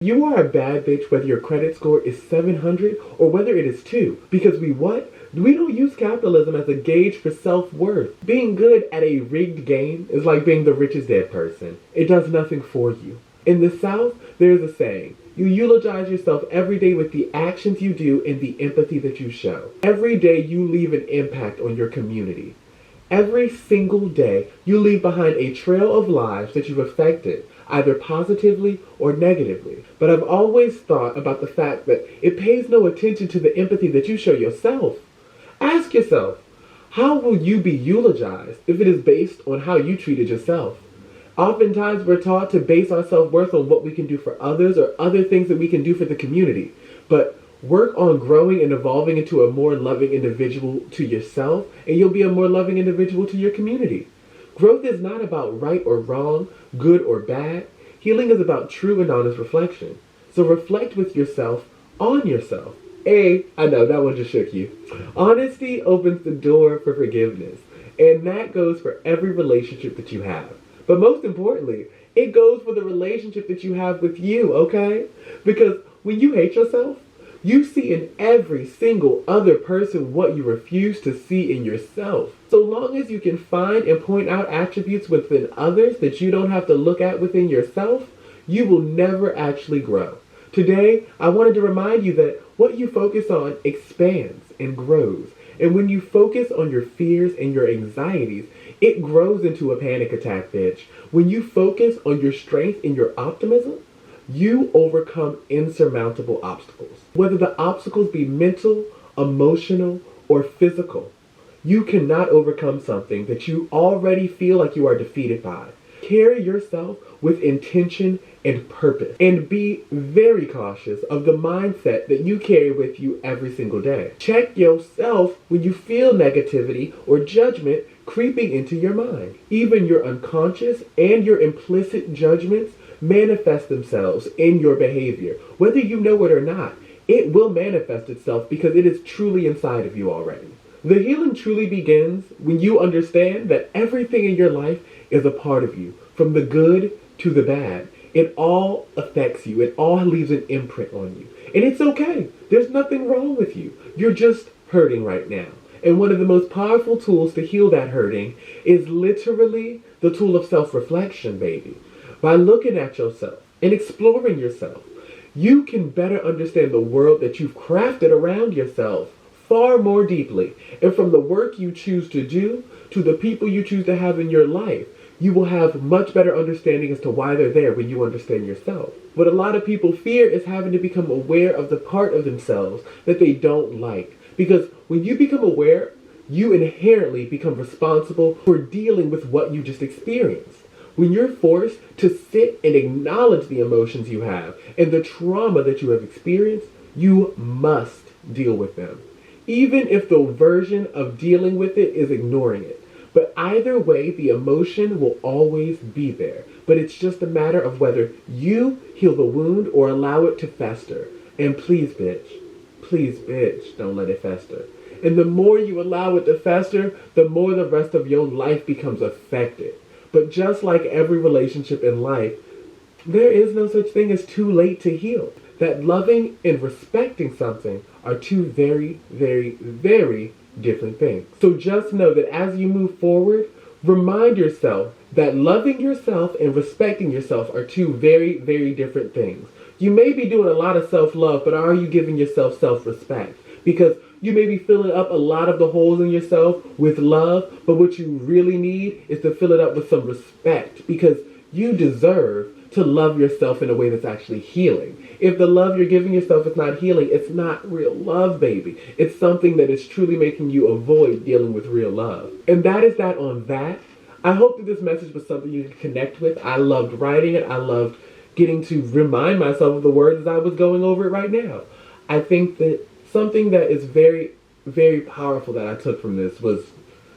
You are a bad bitch whether your credit score is 700 or whether it is 2. Because we what? We don't use capitalism as a gauge for self-worth. Being good at a rigged game is like being the richest dead person. It does nothing for you. In the South, there's a saying. You eulogize yourself every day with the actions you do and the empathy that you show. Every day you leave an impact on your community. Every single day you leave behind a trail of lives that you've affected, either positively or negatively. But I've always thought about the fact that it pays no attention to the empathy that you show yourself. Ask yourself, how will you be eulogized if it is based on how you treated yourself? Oftentimes we're taught to base our self-worth on what we can do for others or other things that we can do for the community. But work on growing and evolving into a more loving individual to yourself, and you'll be a more loving individual to your community. Growth is not about right or wrong, good or bad. Healing is about true and honest reflection. So reflect with yourself on yourself. I know, that one just shook you. Honesty opens the door for forgiveness. And that goes for every relationship that you have. But most importantly, it goes for the relationship that you have with you, okay? Because when you hate yourself, you see in every single other person what you refuse to see in yourself. So long as you can find and point out attributes within others that you don't have to look at within yourself, you will never actually grow. Today, I wanted to remind you that what you focus on expands and grows. And when you focus on your fears and your anxieties, it grows into a panic attack, bitch. When you focus on your strength and your optimism, you overcome insurmountable obstacles. Whether the obstacles be mental, emotional, or physical, you cannot overcome something that you already feel like you are defeated by. Carry yourself with intention and purpose, and be very cautious of the mindset that you carry with you every single day. Check yourself when you feel negativity or judgment creeping into your mind. Even your unconscious and your implicit judgments manifest themselves in your behavior. Whether you know it or not, it will manifest itself because it is truly inside of you already. The healing truly begins when you understand that everything in your life is a part of you, from the good to the bad. It all affects you. It all leaves an imprint on you. And it's okay. There's nothing wrong with you. You're just hurting right now. And one of the most powerful tools to heal that hurting is literally the tool of self-reflection, baby. By looking at yourself and exploring yourself, you can better understand the world that you've crafted around yourself far more deeply. And from the work you choose to do to the people you choose to have in your life, you will have much better understanding as to why they're there when you understand yourself. What a lot of people fear is having to become aware of the part of themselves that they don't like. Because when you become aware, you inherently become responsible for dealing with what you just experienced. When you're forced to sit and acknowledge the emotions you have and the trauma that you have experienced, you must deal with them. Even if the version of dealing with it is ignoring it. But either way, the emotion will always be there. But it's just a matter of whether you heal the wound or allow it to fester. And please, bitch, don't let it fester. And the more you allow it to fester, the more the rest of your life becomes affected. But just like every relationship in life, there is no such thing as too late to heal. That loving and respecting something are two very, very, very different things. So just know that as you move forward, remind yourself that loving yourself and respecting yourself are two very, very different things. You may be doing a lot of self-love, but are you giving yourself self-respect? Because you may be filling up a lot of the holes in yourself with love, but what you really need is to fill it up with some respect, because you deserve to love yourself in a way that's actually healing. If the love you're giving yourself is not healing, it's not real love, baby. It's something that is truly making you avoid dealing with real love. And that is that on that. I hope that this message was something you could connect with. I loved writing it. I loved getting to remind myself of the words as I was going over it right now. I think that something that is very, very powerful that I took from this was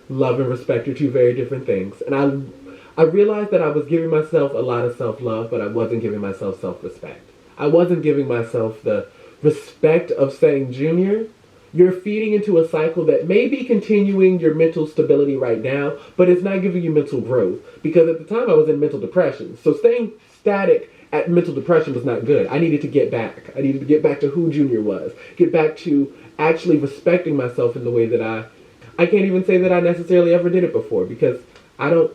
love and respect are two very different things. And I realized that I was giving myself a lot of self-love, but I wasn't giving myself self-respect. I wasn't giving myself the respect of saying, Junior, you're feeding into a cycle that may be continuing your mental stability right now, but it's not giving you mental growth. Because at the time I was in mental depression. So staying static mental depression was not good. I needed to get back. I needed to get back to who Junior was. Get back to actually respecting myself in the way that I can't even say that I necessarily ever did it before, because I don't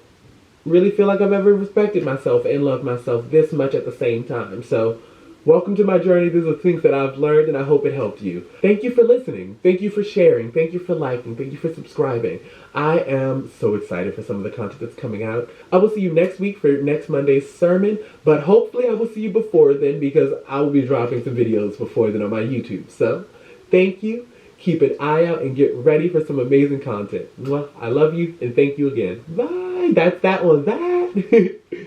really feel like I've ever respected myself and loved myself this much at the same time. So, welcome to my journey. These are things that I've learned, and I hope it helped you. Thank you for listening. Thank you for sharing. Thank you for liking. Thank you for subscribing. I am so excited for some of the content that's coming out. I will see you next week for next Monday's sermon, but hopefully I will see you before then, because I will be dropping some videos before then on my YouTube. So, thank you. Keep an eye out and get ready for some amazing content. Mwah. I love you, and thank you again. Bye. That's that one. That.